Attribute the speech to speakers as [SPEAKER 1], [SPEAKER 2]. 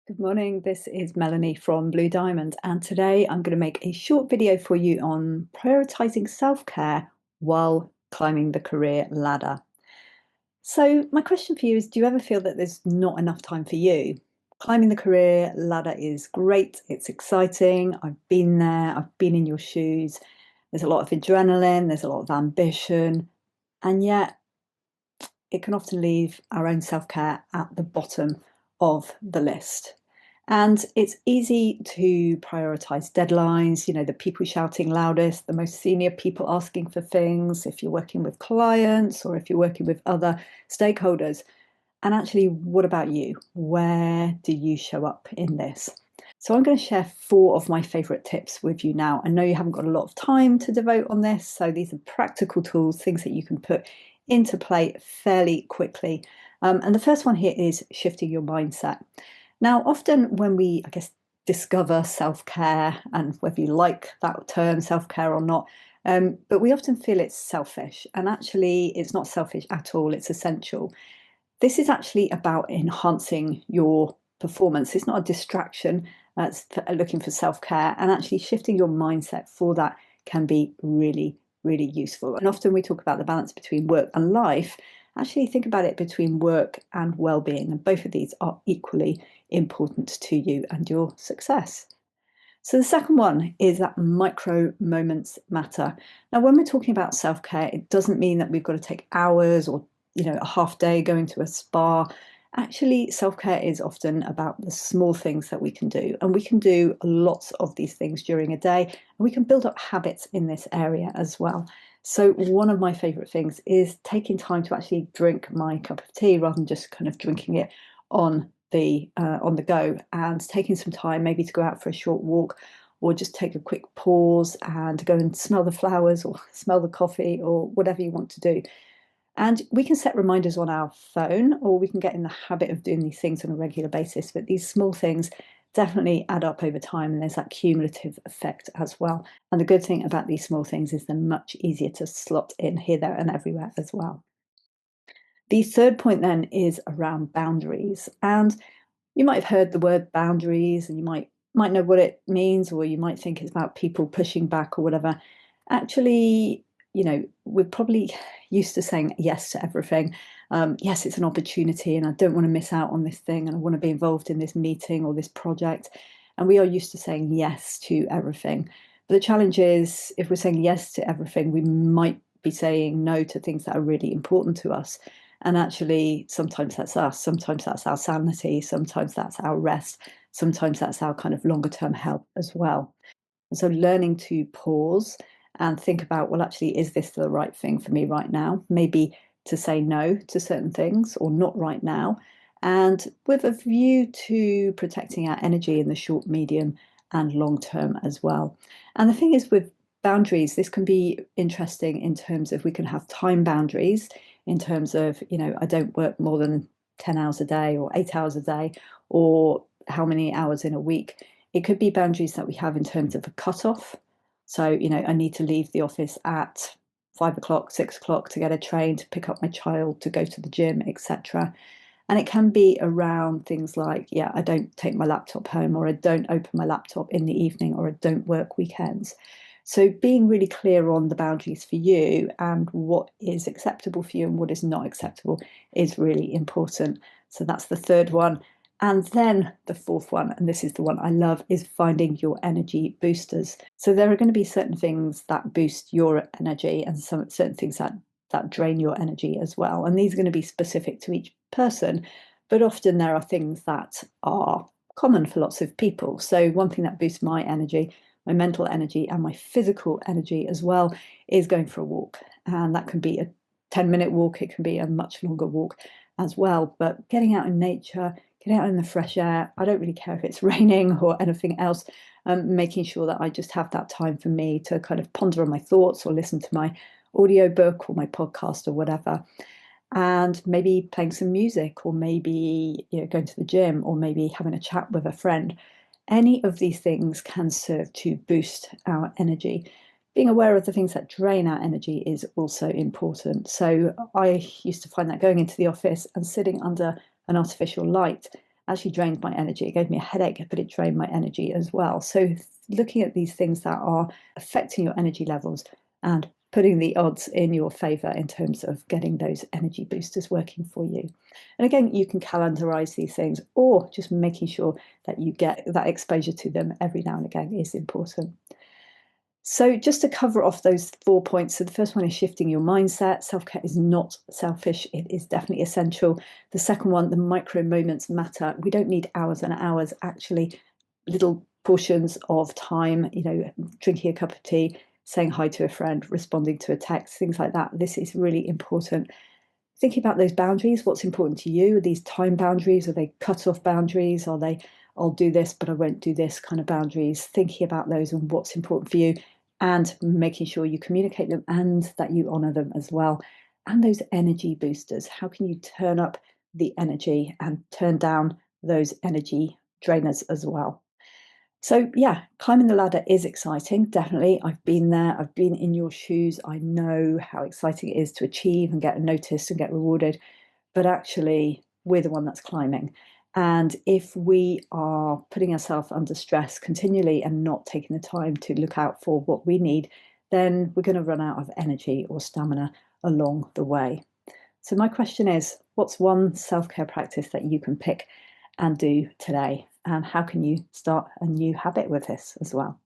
[SPEAKER 1] Good morning, this is Melanie from Blue Diamond, and today I'm going to make a short video for you on prioritizing self-care while climbing the career ladder. So, my question for you is, do you ever feel that there's not enough time for you? Climbing the career ladder is great, it's exciting. I've been there, I've been in your shoes. There's a lot of adrenaline, there's a lot of ambition, and yet it can often leave our own self-care at the bottom of the list. And it's easy to prioritize deadlines, the people shouting loudest, the most senior people asking for things, if you're working with clients or if you're working with other stakeholders. And actually, what about you? Where do you show up in this? So, I'm going to share 4 of my favorite tips with you now. I know you haven't got a lot of time to devote on this, so these are practical tools, things that you can put into play fairly quickly. And the first one here is shifting your mindset. Now, often when we, discover self care, and whether you like that term self care or not, but we often feel it's selfish. And actually, it's not selfish at all, it's essential. This is actually about enhancing your performance. It's not a distraction. That's looking for self care, and actually shifting your mindset for that can be really, really useful. And often we talk about the balance between work and life. Actually, think about it between work and well being, and both of these are equally important to you and your success. So, the second one is that micro moments matter. Now, when we're talking about self care, it doesn't mean that we've got to take hours or a half day going to a spa. Actually, self care is often about the small things that we can do. And we can do lots of these things during a day. And we can build up habits in this area as well. So, one of my favorite things is taking time to actually drink my cup of tea rather than just kind of drinking it on the go, and taking some time maybe to go out for a short walk, or just take a quick pause and go and smell the flowers or smell the coffee or whatever you want to do. And we can set reminders on our phone, or we can get in the habit of doing these things on a regular basis. But these small things definitely add up over time, and there's that cumulative effect as well. And the good thing about these small things is they're much easier to slot in here, there, and everywhere as well. The third point then is around boundaries. And you might have heard the word boundaries, and you might know what it means, or you might think it's about people pushing back or whatever. Actually, we're probably used to saying yes to everything. Yes, it's an opportunity, and I don't want to miss out on this thing, and I want to be involved in this meeting or this project. And we are used to saying yes to everything. But the challenge is, if we're saying yes to everything, we might be saying no to things that are really important to us. And actually, sometimes that's us, sometimes that's our sanity, sometimes that's our rest, sometimes that's our kind of longer term health as well. And so learning to pause and think about, well, actually, is this the right thing for me right now? Maybe to say no to certain things, or not right now. And with a view to protecting our energy in the short, medium, and long term as well. And the thing is, with boundaries, this can be interesting in terms of we can have time boundaries, in terms of, I don't work more than 10 hours a day or 8 hours a day, or how many hours in a week. It could be boundaries that we have in terms of a cutoff. So, I need to leave the office at 5 o'clock, 6 o'clock to get a train to pick up my child, to go to the gym, etc. And it can be around things like, yeah, I don't take my laptop home, or I don't open my laptop in the evening, or I don't work weekends. So being really clear on the boundaries for you and what is acceptable for you and what is not acceptable is really important. So that's the third one. And then the fourth one, and this is the one I love, is finding your energy boosters. So there are going to be certain things that boost your energy, and some certain things that drain your energy as well. And these are going to be specific to each person, but often there are things that are common for lots of people. So one thing that boosts my energy, my mental energy, and my physical energy as well, is going for a walk. And that can be a 10-minute walk, it can be a much longer walk as well. But getting out in nature, getting out in the fresh air, I don't really care if it's raining or anything else, making sure that I just have that time for me to kind of ponder on my thoughts, or listen to my audiobook or my podcast or whatever. And maybe playing some music, or maybe going to the gym, or maybe having a chat with a friend. Any of these things can serve to boost our energy. Being aware of the things that drain our energy is also important. So I used to find that going into the office and sitting under an artificial light actually drained my energy. It gave me a headache, but it drained my energy as well. So looking at these things that are affecting your energy levels and putting the odds in your favor in terms of getting those energy boosters working for you. And again, you can calendarize these things, or just making sure that you get that exposure to them every now and again is important. So just to cover off those 4 points. So the first one is shifting your mindset. Self-care is not selfish. It is definitely essential. The second one, the micro moments matter. We don't need hours and hours, actually little portions of time, drinking a cup of tea, saying hi to a friend, responding to a text, things like that. This is really important. Thinking about those boundaries, what's important to you? Are these time boundaries? Are they cut-off boundaries? Are they, I'll do this, but I won't do this kind of boundaries? Thinking about those and what's important for you, and making sure you communicate them and that you honor them as well. And those energy boosters, how can you turn up the energy and turn down those energy drainers as well? So yeah, climbing the ladder is exciting, definitely. I've been there, I've been in your shoes. I know how exciting it is to achieve and get noticed and get rewarded, but actually we're the one that's climbing. And if we are putting ourselves under stress continually and not taking the time to look out for what we need, then we're going to run out of energy or stamina along the way. So my question is, what's one self-care practice that you can pick and do today? And how can you start a new habit with this as well?